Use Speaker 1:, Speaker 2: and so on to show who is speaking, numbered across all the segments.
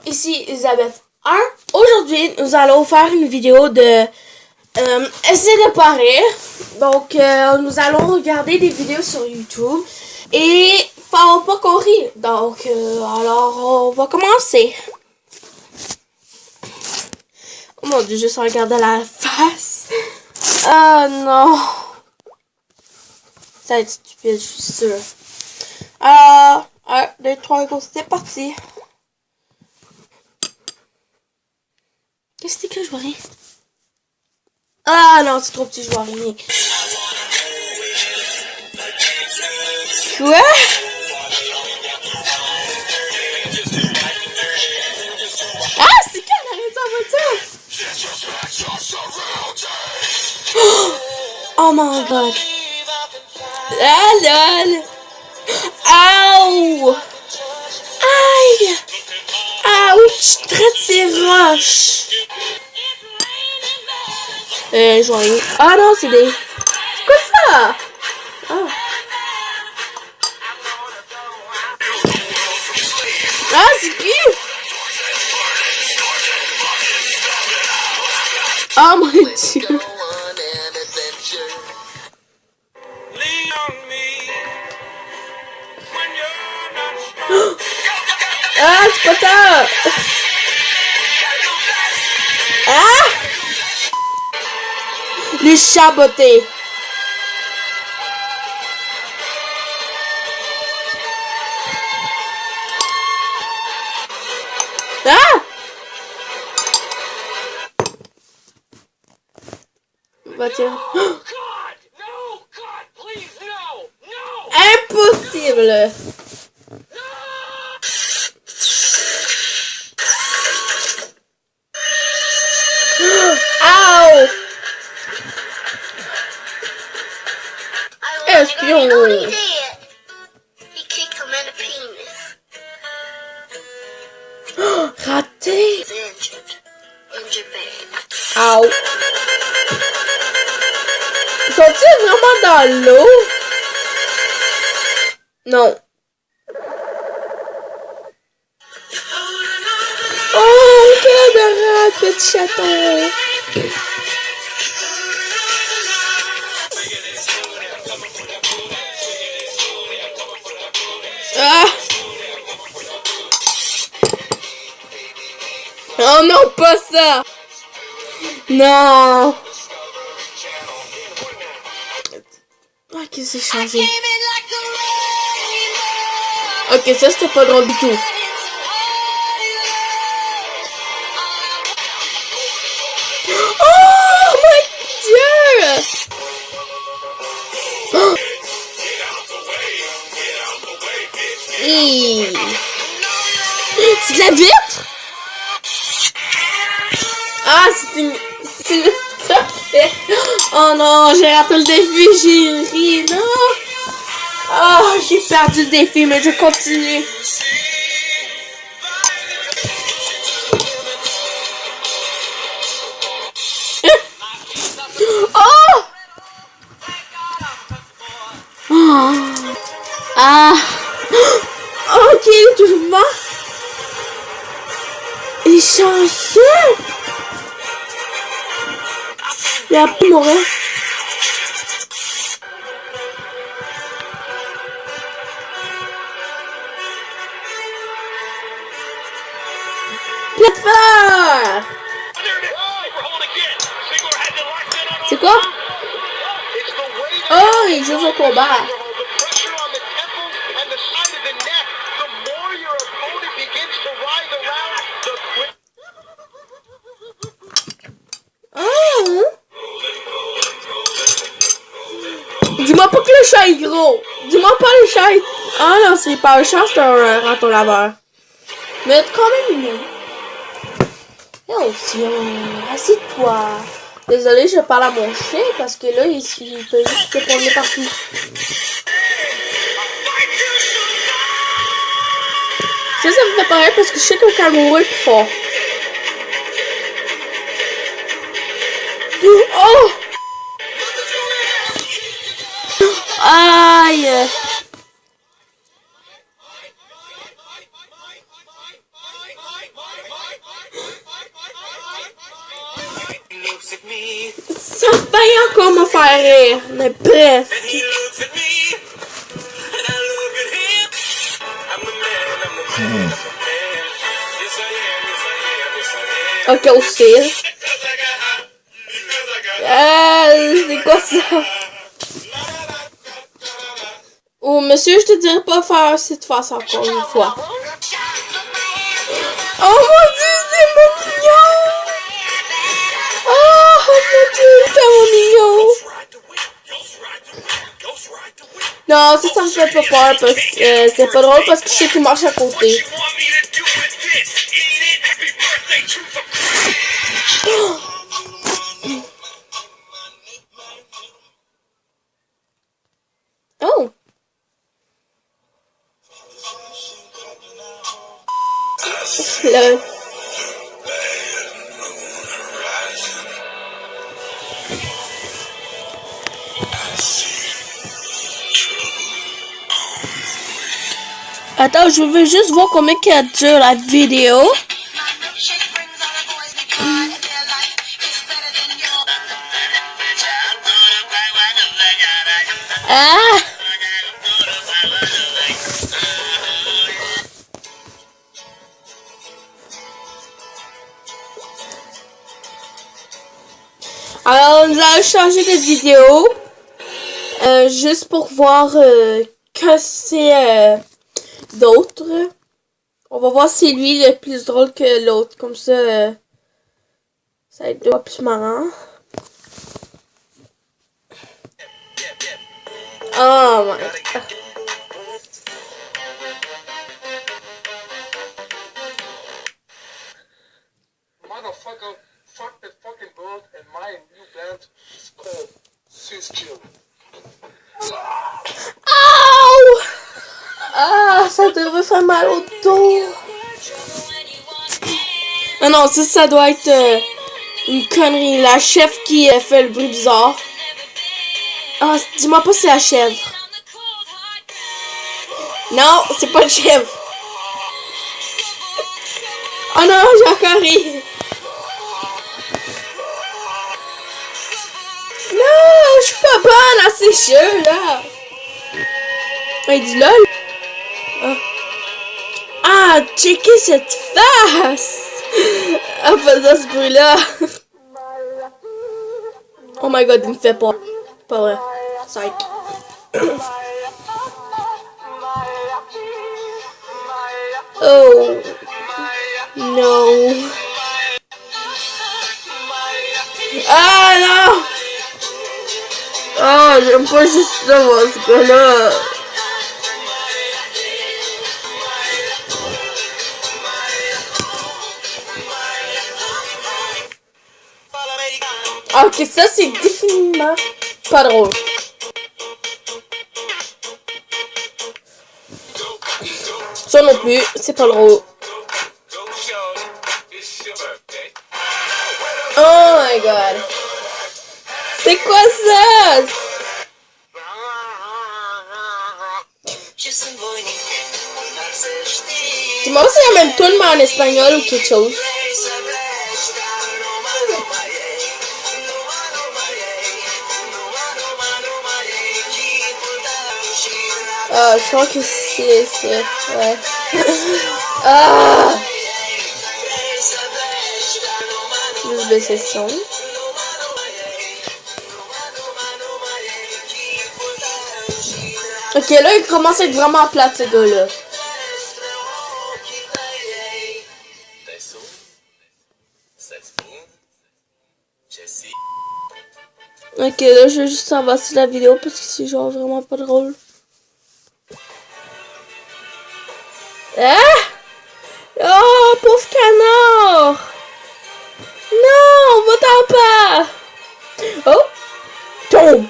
Speaker 1: ici Elisabeth 1. Aujourd'hui, nous allons faire une vidéo de essayer de pas rire. Donc, nous allons regarder des vidéos sur YouTube et faut pas qu'on rit. Donc, alors, on va commencer. Oh mon Dieu, juste regarder la face. Ah non. Ça va être stupide, je suis sûre. Alors, 1, 2, 3, go, c'est parti. Qu'est-ce que c'est que je vois rien? Ah non, c'est trop petit, je vois rien. Quoi? Ah, c'est quand elle arrête en voiture? Oh my god. Ah lol. Ow. Aïe. Ouch, traite ces roches. Je vois rien. Ah non, c'est des... C'est quoi ça? Ah. Ah, c'est cute. Oh mon Dieu. Ah, c'est pas ça. Ah! Les chabotés. Ah! Voiture. Impossible. Ow! Espion. Raté. Ow. Sont-ils vraiment dans l'eau? Non. Oh, quel adorable petit chaton. Ah! Oh non, pas ça! Non! Ah, qu'est-ce que c'est changé? Ok, ça c'était pas drôle du tout. Oh mon Dieu! Oh. C'est de la vitre? Ah, c'est une... Oh non, j'ai raté le défi, j'ai ri, non! Oh, j'ai perdu le défi, mais je continue. Oh! Oh! Ah! Ok, tout va. Il est chanceux! Il a pu mourir. Plateforme! C'est quoi? Oh, il joue au combat. Dis-moi pas que le chat est gros. Dis-moi pas le chat est... Ah non, c'est pas un chat, c'est un raton laveur. Mais quand même mignon. Et aussi, assieds-toi. Désolé, je parle à mon chien parce que là, il peut juste se promener partout. Ça me fait pareil parce que je sais que le kangourou est plus fort. Oh! Aïe! Ça va encore me faire rire, mais bref. Ok, aussi. C'est quoi ça? Oh, monsieur, je te dirais pas faire cette face encore une fois. Oh mon dieu, c'est mon mignon! Oh mon dieu, c'est tellement mignon! Non, ça me fait pas peur parce que c'est pas drôle parce que je sais qu'il marche à côté. Oh! Là. Attends, je veux juste voir combien qu'elle dure la vidéo. Ah! Alors, nous allons changer de vidéo. Juste pour voir que c'est d'autres. On va voir si lui est plus drôle que l'autre. Comme ça, ça va être deux fois plus marrant. Oh my god.
Speaker 2: Motherfucker, fuck that fucking bird and my new band is called Siskill.
Speaker 1: Ow! Ah, ça devrait faire mal au dos. Ah non, ça doit être une connerie. La chef qui fait le bruit bizarre. Ah, dis-moi pas c'est la chèvre. Non, c'est pas le chèvre. Oh non, j'ai encore ri. Non, je suis pas bonne à ces jeux là. Il dit lol. Ah, checkez cette face. En faisant ce bruit là. Oh my god, il me fait peur. Pas vrai. Psych. Oh. No. Ah non. Ah, j'aime pas juste ça, moi, ce gars-là. Ok, ça c'est définitivement pas drôle. Ça non plus, c'est pas drôle. Oh my god. C'est quoi ça? Dis-moi si c'est la même tune mais en espagnol ou quelque chose. Ah, je crois que c'est... Ouais. Ah! Juste baisser le son. Ok, là, il commence à être vraiment plate, ce gars-là. Ok, là, je vais juste avancer la vidéo parce que c'est genre vraiment pas drôle. Ah! Oh, pauvre canard! Non, va-t'en pas! Oh! Tombe!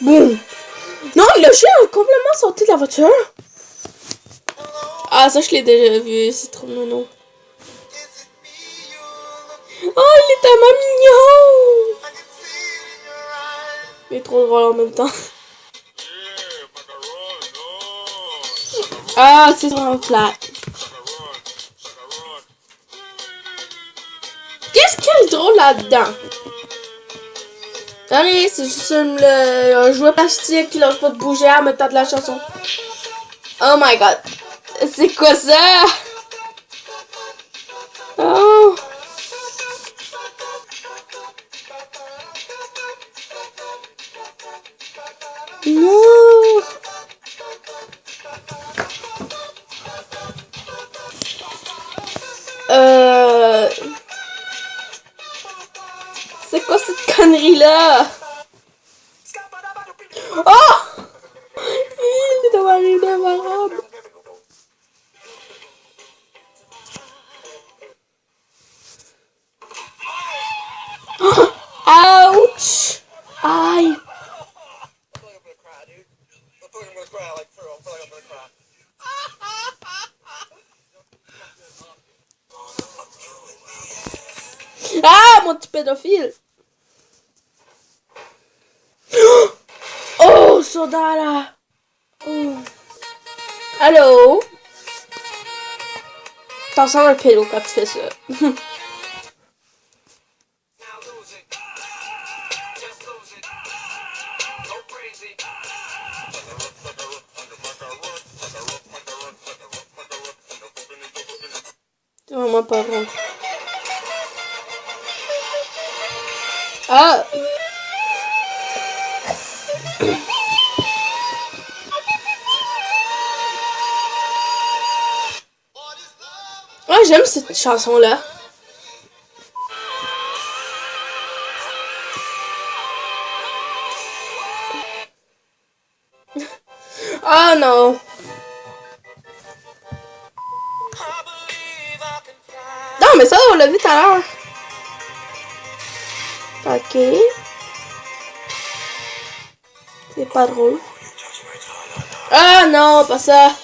Speaker 1: Boum! Non, le chien a complètement sauté de la voiture! Ah, ça, je l'ai déjà vu, c'est trop mignon. Oh, il est tellement mignon! Il est trop drôle en même temps. Ah, c'est vraiment plat. Qu'est-ce qu'il y a de drôle là-dedans? Allez, c'est juste un jouet plastique qui lâche pas de bouger en mettant de la chanson. Oh my god. C'est quoi ça? Oh. Non. C'est quoi cette connerie-là? Oh! Il doit arriver dans ma robe. Ouch! Aïe! Ah, mon petit pédophile! Oh, soda là! Oh. Allô? T'en sens un pédo quand tu fais ça. C'est vraiment pas bon. Ah! Ouais, j'aime cette chanson-là. Ah non! Non, mais ça, on l'a vu tout à l'heure. Ok. C'est pas drôle. Ah non, pas ça.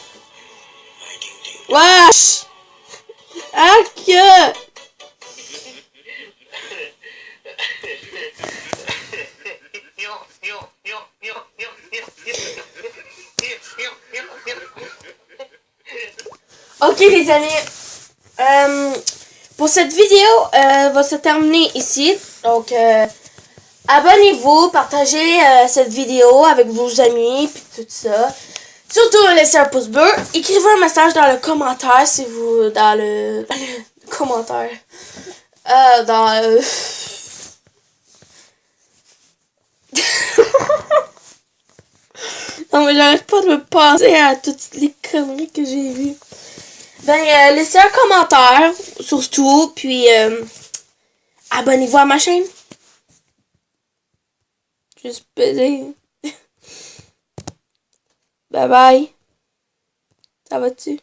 Speaker 1: Wesh! Ah que! Ok les amis, pour cette vidéo va se terminer ici. Donc abonnez-vous, partagez cette vidéo avec vos amis puis tout ça. Surtout laissez un pouce bleu, écrivez un message dans le commentaire si vous dans le commentaire dans non mais j'arrête pas de me penser à toutes les conneries que j'ai vues. Ben, laissez un commentaire, surtout, puis abonnez-vous à ma chaîne. Juste baiser. Bye bye. Ça va-tu?